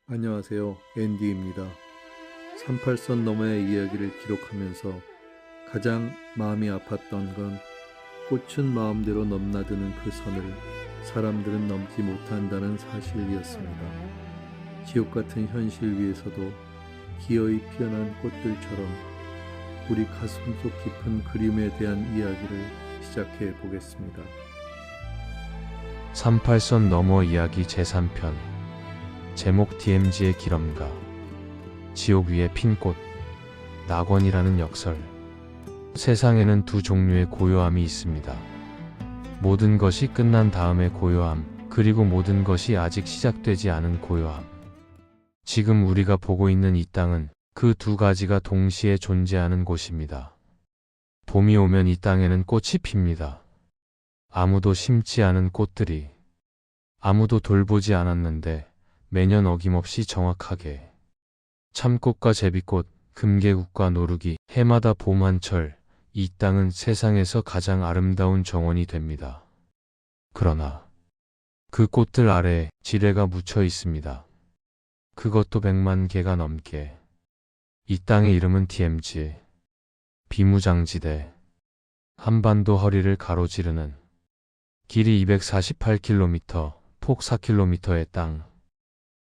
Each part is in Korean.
안녕하세요. 앤디입니다. 38선 너머의 이야기를 기록하면서 가장 마음이 아팠던 건 꽃은 마음대로 넘나드는 그 선을 사람들은 넘지 못한다는 사실이었습니다. 지옥 같은 현실 위에서도 기어이 피어난 꽃들처럼 우리 가슴속 깊은 그림에 대한 이야기를 시작해 보겠습니다. 38선 너머 이야기 제3편. 제목 DMZ의 기럼가. 지옥 위의 핀 꽃. 낙원이라는 역설. 세상에는 두 종류의 고요함이 있습니다. 모든 것이 끝난 다음의 고요함, 그리고 모든 것이 아직 시작되지 않은 고요함. 지금 우리가 보고 있는 이 땅은 그 두 가지가 동시에 존재하는 곳입니다. 봄이 오면 이 땅에는 꽃이 핍니다. 아무도 심지 않은 꽃들이, 아무도 돌보지 않았는데 매년 어김없이 정확하게 참꽃과 제비꽃, 금계국과 노루기, 해마다 봄 한철, 이 땅은 세상에서 가장 아름다운 정원이 됩니다. 그러나 그 꽃들 아래에 지뢰가 묻혀 있습니다. 그것도 100만 개가 넘게. 이 땅의 이름은 DMZ, 비무장지대. 한반도 허리를 가로지르는 길이 248km, 폭 4km의 땅.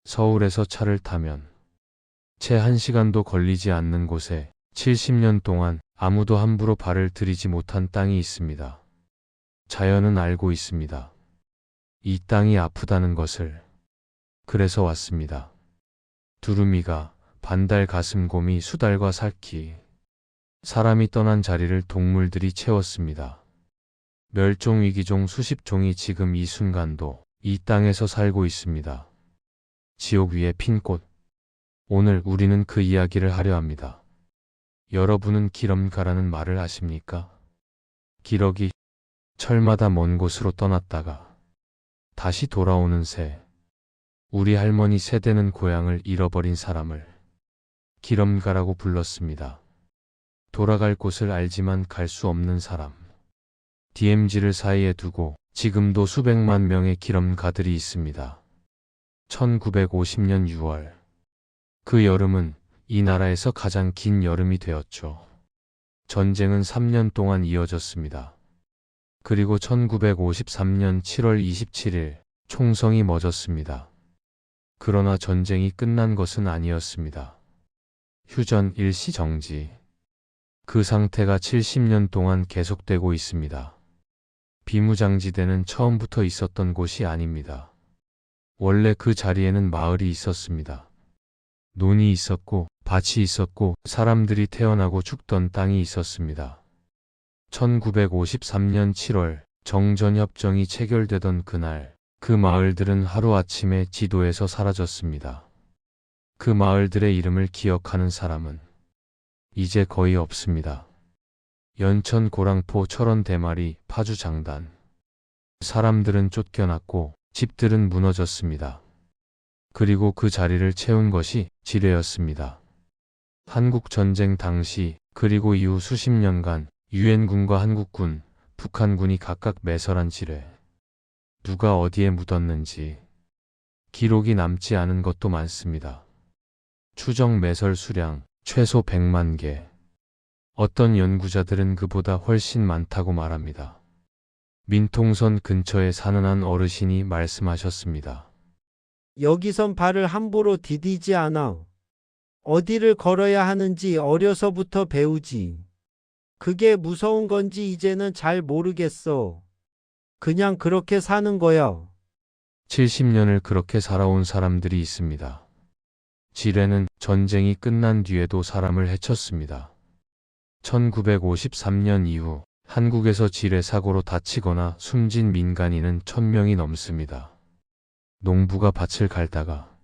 서울에서 차를 타면 채 1시간도 걸리지 않는 곳에 70년 동안 아무도 함부로 발을 들이지 못한 땅이 있습니다. 자연은 알고 있습니다. 이 땅이 아프다는 것을. 그래서 왔습니다. 두루미가, 반달 가슴곰이, 수달과 살키. 사람이 떠난 자리를 동물들이 채웠습니다. 멸종위기종 수십 종이 지금 이 순간도 이 땅에서 살고 있습니다. 지옥 위의 핀 꽃. 오늘 우리는 그 이야기를 하려 합니다. 여러분은 기럼가라는 말을 아십니까? 기러기, 철마다 먼 곳으로 떠났다가 다시 돌아오는 새. 우리 할머니 세대는 고향을 잃어버린 사람을 기럼가라고 불렀습니다. 돌아갈 곳을 알지만 갈 수 없는 사람. DMZ를 사이에 두고 지금도 수백만 명의 기럼가들이 있습니다. 1950년 6월. 그 여름은 이 나라에서 가장 긴 여름이 되었죠. 전쟁은 3년 동안 이어졌습니다. 그리고 1953년 7월 27일 총성이 멎었습니다. 그러나 전쟁이 끝난 것은 아니었습니다. 휴전 일시정지. 그 상태가 70년 동안 계속되고 있습니다. 비무장지대는 처음부터 있었던 곳이 아닙니다. 원래 그 자리에는 마을이 있었습니다. 논이 있었고, 밭이 있었고, 사람들이 태어나고 죽던 땅이 있었습니다. 1953년 7월 정전협정이 체결되던 그날, 그 마을들은 하루아침에 지도에서 사라졌습니다. 그 마을들의 이름을 기억하는 사람은 이제 거의 없습니다. 연천 고랑포 철원 대마리 파주 장단. 사람들은 쫓겨났고 집들은 무너졌습니다. 그리고 그 자리를 채운 것이 지뢰였습니다. 한국전쟁 당시 그리고 이후 수십 년간 유엔군과 한국군, 북한군이 각각 매설한 지뢰. 누가 어디에 묻었는지 기록이 남지 않은 것도 많습니다. 추정 매설 수량 최소 100만 개. 어떤 연구자들은 그보다 훨씬 많다고 말합니다. 민통선 근처에 사는 한 어르신이 말씀하셨습니다. 여기선 발을 함부로 디디지 않아. 어디를 걸어야 하는지 어려서부터 배우지. 그게 무서운 건지 이제는 잘 모르겠어. 그냥 그렇게 사는 거야. 70년을 그렇게 살아온 사람들이 있습니다. 지뢰는 전쟁이 끝난 뒤에도 사람을 해쳤습니다. 1953년 이후 한국에서 지뢰 사고로 다치거나 숨진 민간인은 1000명이 넘습니다. 농부가 밭을 갈다가,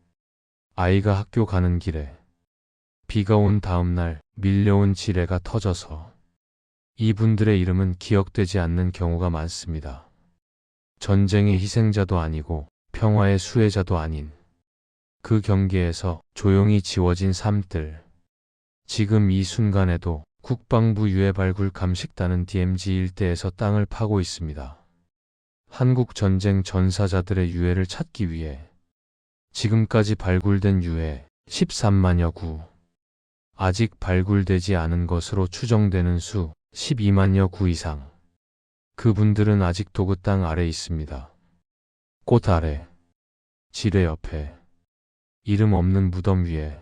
아이가 학교 가는 길에, 비가 온 다음 날 밀려온 지뢰가 터져서 이분들의 이름은 기억되지 않는 경우가 많습니다. 전쟁의 희생자도 아니고 평화의 수혜자도 아닌 그 경계에서 조용히 지워진 삶들. 지금 이 순간에도 국방부 유해발굴 감식단은 DMZ 일대에서 땅을 파고 있습니다. 한국 전쟁 전사자들의 유해를 찾기 위해 지금까지 발굴된 유해 13만여 구. 아직 발굴되지 않은 것으로 추정되는 수 12만여 구 이상. 그분들은 아직도 그 땅 아래 있습니다. 꽃 아래, 지뢰 옆에, 이름 없는 무덤 위에,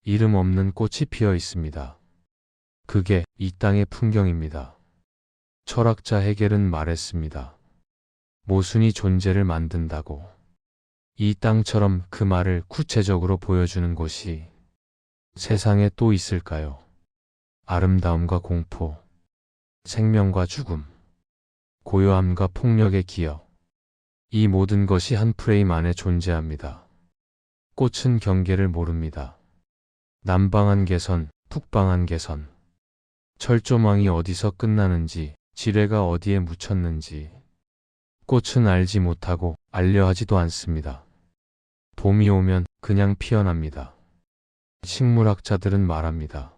이름 없는 꽃이 피어 있습니다. 그게 이 땅의 풍경입니다. 철학자 헤겔은 말했습니다. 모순이 존재를 만든다고. 이 땅처럼 그 말을 구체적으로 보여주는 곳이 세상에 또 있을까요? 아름다움과 공포, 생명과 죽음, 고요함과 폭력의 기억. 이 모든 것이 한 프레임 안에 존재합니다. 꽃은 경계를 모릅니다. 남방한 개선, 북방한 개선. 철조망이 어디서 끝나는지, 지뢰가 어디에 묻혔는지. 꽃은 알지 못하고 알려 하지도 않습니다. 봄이 오면 그냥 피어납니다. 식물학자들은 말합니다.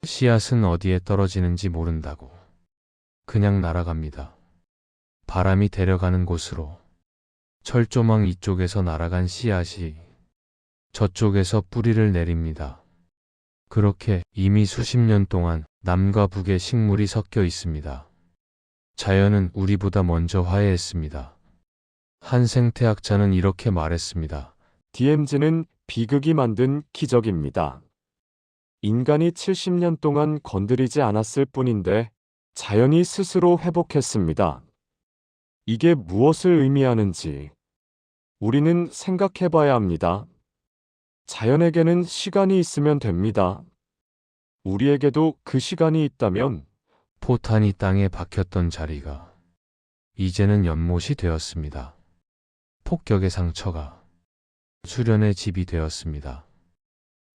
씨앗은 어디에 떨어지는지 모른다고. 그냥 날아갑니다. 바람이 데려가는 곳으로. 철조망 이쪽에서 날아간 씨앗이 저쪽에서 뿌리를 내립니다. 그렇게 이미 수십 년 동안 남과 북의 식물이 섞여 있습니다. 자연은 우리보다 먼저 화해했습니다. 한 생태학자는 이렇게 말했습니다. DMZ는 비극이 만든 기적입니다. 인간이 70년 동안 건드리지 않았을 뿐인데 자연이 스스로 회복했습니다. 이게 무엇을 의미하는지 우리는 생각해 봐야 합니다. 자연에게는 시간이 있으면 됩니다. 우리에게도 그 시간이 있다면 포탄이 땅에 박혔던 자리가 이제는 연못이 되었습니다. 폭격의 상처가 수련의 집이 되었습니다.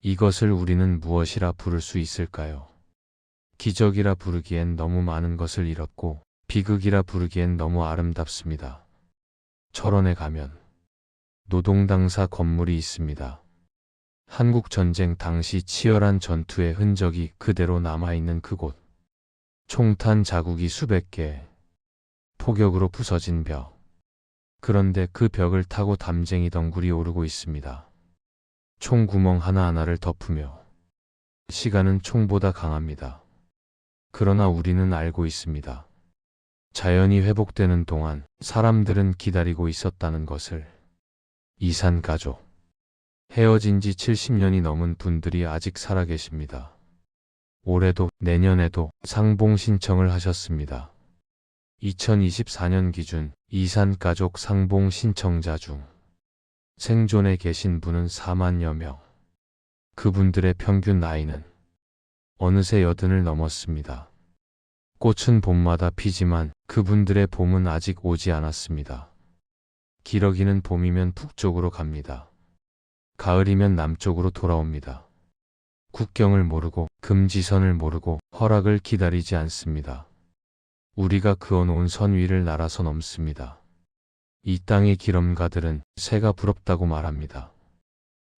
이것을 우리는 무엇이라 부를 수 있을까요? 기적이라 부르기엔 너무 많은 것을 잃었고 비극이라 부르기엔 너무 아름답습니다. 철원에 가면 노동당사 건물이 있습니다. 한국전쟁 당시 치열한 전투의 흔적이 그대로 남아있는 그곳. 총탄 자국이 수백 개, 폭격으로 부서진 벽. 그런데 그 벽을 타고 담쟁이 덩굴이 오르고 있습니다. 총구멍 하나하나를 덮으며. 시간은 총보다 강합니다. 그러나 우리는 알고 있습니다. 자연이 회복되는 동안 사람들은 기다리고 있었다는 것을. 이산가족. 헤어진 지 70년이 넘은 분들이 아직 살아계십니다. 올해도 내년에도 상봉 신청을 하셨습니다. 2024년 기준 이산가족 상봉 신청자 중 생존에 계신 분은 4만여 명. 그분들의 평균 나이는 어느새 80을 넘었습니다. 꽃은 봄마다 피지만 그분들의 봄은 아직 오지 않았습니다. 기러기는 봄이면 북쪽으로 갑니다. 가을이면 남쪽으로 돌아옵니다. 국경을 모르고 금지선을 모르고 허락을 기다리지 않습니다. 우리가 그어놓은 선 위를 날아서 넘습니다. 이 땅의 기럼가들은 새가 부럽다고 말합니다.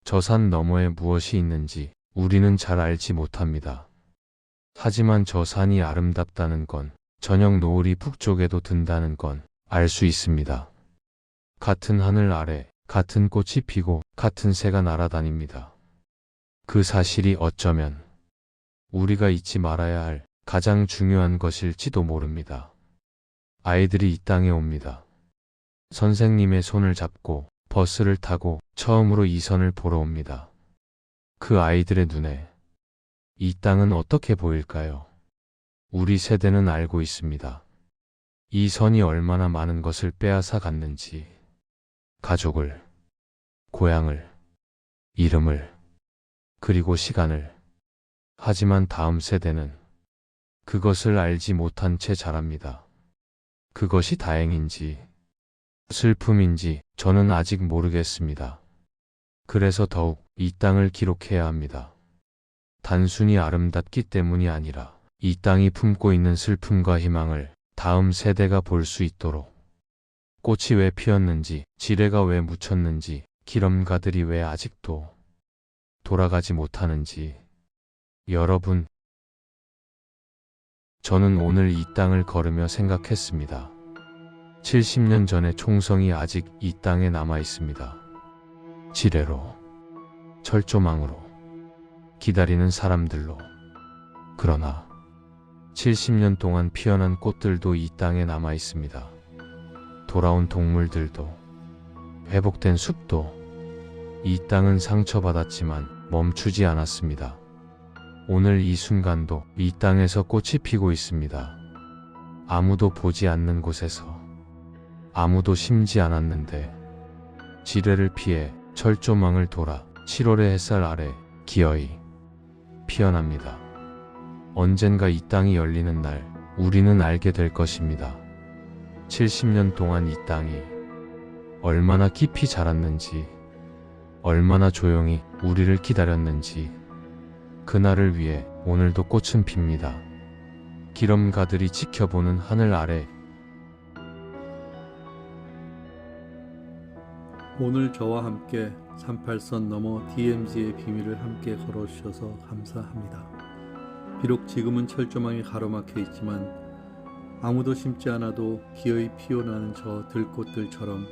저 산 너머에 무엇이 있는지 우리는 잘 알지 못합니다. 하지만 저 산이 아름답다는 건, 저녁 노을이 북쪽에도 든다는 건 알 수 있습니다. 같은 하늘 아래 같은 꽃이 피고 같은 새가 날아다닙니다. 그 사실이 어쩌면 우리가 잊지 말아야 할 가장 중요한 것일지도 모릅니다. 아이들이 이 땅에 옵니다. 선생님의 손을 잡고 버스를 타고 처음으로 이 선을 보러 옵니다. 그 아이들의 눈에 이 땅은 어떻게 보일까요? 우리 세대는 알고 있습니다. 이 선이 얼마나 많은 것을 빼앗아 갔는지. 가족을, 고향을, 이름을, 그리고 시간을. 하지만 다음 세대는 그것을 알지 못한 채 자랍니다. 그것이 다행인지 슬픔인지 저는 아직 모르겠습니다. 그래서 더욱 이 땅을 기록해야 합니다. 단순히 아름답기 때문이 아니라 이 땅이 품고 있는 슬픔과 희망을 다음 세대가 볼 수 있도록. 꽃이 왜 피었는지, 지뢰가 왜 묻혔는지, 기럼가들이 왜 아직도 돌아가지 못하는지. 여러분, 저는 오늘 이 땅을 걸으며 생각했습니다. 70년 전의 총성이 아직 이 땅에 남아 있습니다. 지뢰로, 철조망으로, 기다리는 사람들로. 그러나 70년 동안 피어난 꽃들도 이 땅에 남아 있습니다. 돌아온 동물들도, 회복된 숲도. 이 땅은 상처받았지만 멈추지 않았습니다. 오늘 이 순간도 이 땅에서 꽃이 피고 있습니다. 아무도 보지 않는 곳에서, 아무도 심지 않았는데, 지뢰를 피해 철조망을 돌아 7월의 햇살 아래 기어이 피어납니다. 언젠가 이 땅이 열리는 날 우리는 알게 될 것입니다. 70년 동안 이 땅이 얼마나 깊이 자랐는지, 얼마나 조용히 우리를 기다렸는지. 그날을 위해 오늘도 꽃은 핍니다. 기념가들이 지켜보는 하늘 아래. 오늘 저와 함께 38선 넘어 DMZ의 비밀을 함께 걸어주셔서 감사합니다. 비록 지금은 철조망이 가로막혀 있지만 아무도 심지 않아도 기어이 피어나는 저 들꽃들처럼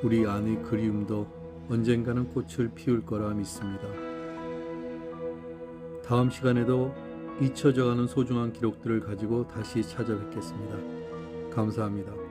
우리 안의 그리움도 언젠가는 꽃을 피울 거라 믿습니다. 다음 시간에도 잊혀져가는 소중한 기록들을 가지고 다시 찾아뵙겠습니다. 감사합니다.